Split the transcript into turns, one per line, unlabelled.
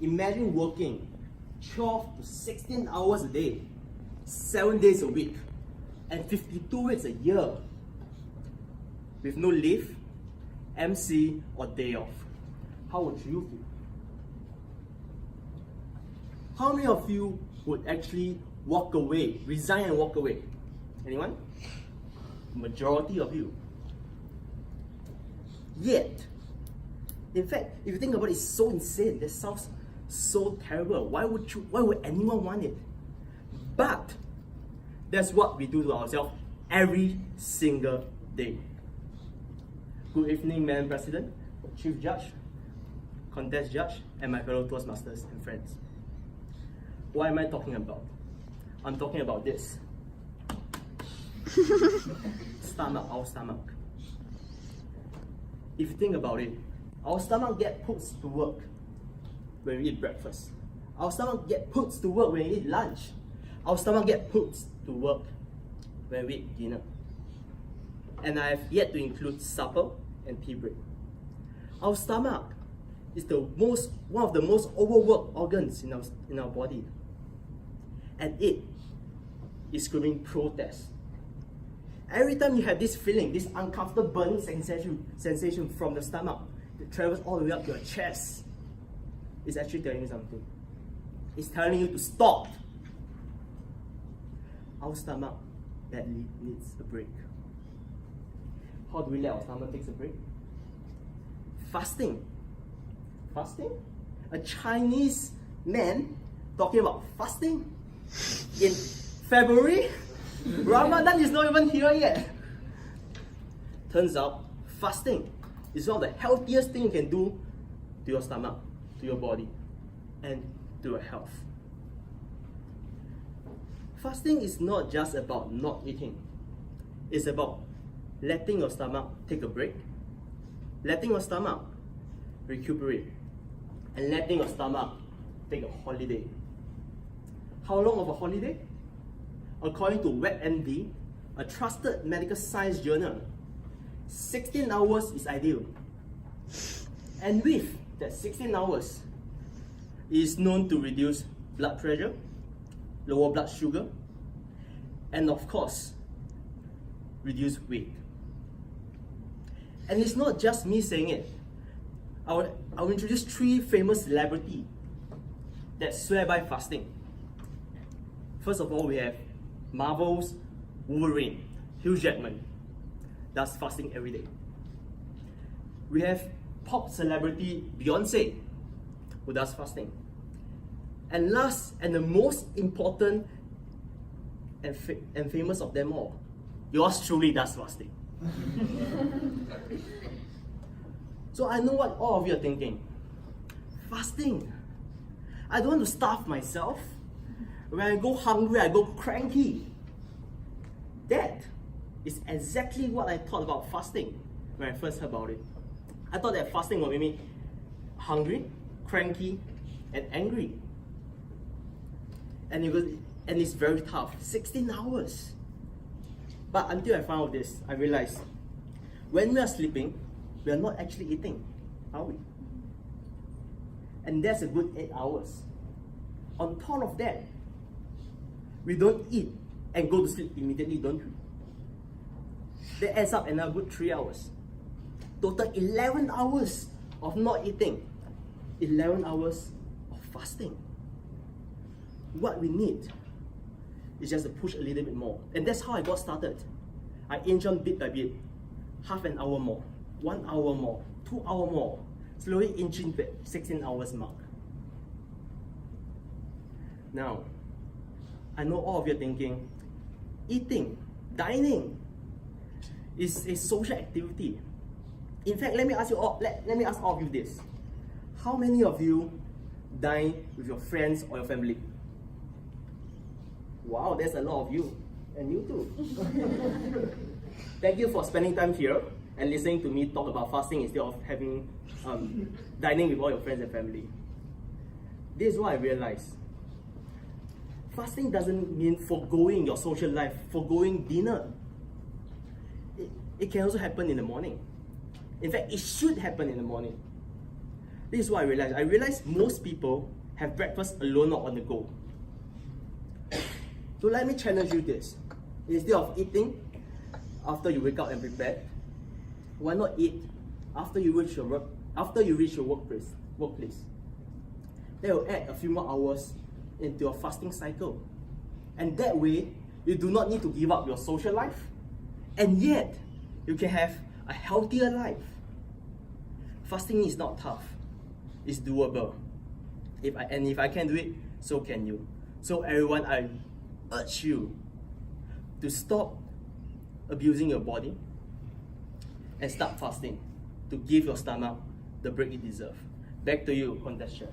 Imagine working 12 to 16 hours a day, 7 days a week, and 52 weeks a year, with no leave, MC, or day off. How would you feel? How many of you would actually walk away, resign and walk away? Anyone? Majority of you. Yet, in fact, if you think about it, it's so insane. That sounds so terrible. Why would anyone want it? But that's what we do to ourselves every single day. Good evening, Madam President, Chief Judge, Contest Judge, and my fellow Toastmasters and friends. What am I talking about? I'm talking about this. Stomach, our stomach. If you think about it, our stomach gets put to work when we eat breakfast. Our stomach gets put to work when we eat lunch. Our stomach gets put to work when we eat dinner. And I have yet to include supper and tea break. Our stomach is one of the most overworked organs in our body. And it is screaming protest. Every time you have this feeling, this uncomfortable burning sensation from the stomach, it travels all the way up to your chest. It's actually telling you something. It's telling you to stop. Our stomach badly needs a break. How do we let our stomach take a break? Fasting. Fasting? A Chinese man talking about fasting in February? Ramadan is not even here yet. Turns out, fasting is one of the healthiest things you can do to your stomach, to your body, and to your health. Fasting is not just about not eating. It's about letting your stomach take a break, letting your stomach recuperate, and letting your stomach take a holiday. How long of a holiday? According to WebMD, a trusted medical science journal, 16 hours is ideal. And with that 16 hours, it is known to reduce blood pressure, lower blood sugar, and of course, reduce weight. And it's not just me saying it. I'll introduce 3 famous celebrities that swear by fasting. First of all, we have Marvel's Wolverine, Hugh Jackman, does fasting every day. We have pop celebrity Beyonce, who does fasting. And last and the most important and famous of them all, yours truly does fasting. So I know what all of you are thinking. Fasting. I don't want to starve myself. When I go hungry, I go cranky. That is exactly what I thought about fasting when I first heard about it. I thought that fasting would make me hungry, cranky, and angry. And it's very tough. 16 hours. But until I found out this, I realized when we are sleeping, we are not actually eating, are we? And that's a good 8 hours. On top of that, we don't eat and go to sleep immediately, don't we? That adds up another good 3 hours. Total 11 hours of not eating, 11 hours of fasting. What we need is just to push a little bit more. And that's how I got started. I inched on bit by bit, half an hour more, 1 hour more, 2 hours more, slowly inching the 16 hours mark. Now, I know all of you are thinking, eating, dining is a social activity. In fact, let me ask all of you this. How many of you dine with your friends or your family? Wow, there's a lot of you. And you too. Thank you for spending time here and listening to me talk about fasting instead of having dining with all your friends and family. This is what I realized. Fasting doesn't mean foregoing your social life, foregoing dinner. It can also happen in the morning. In fact, it should happen in the morning. This is what I realized. I realized most people have breakfast alone or on the go. So let me challenge you this. Instead of eating after you wake up and prepare, why not eat after you reach your workplace? That will add a few more hours into your fasting cycle. And that way, you do not need to give up your social life, and yet you can have a healthier life. Fasting is not tough. It's doable. If I can do it, so can you. So everyone, I urge you to stop abusing your body and start fasting to give your stomach the break it deserves. Back to you, Contest Chair.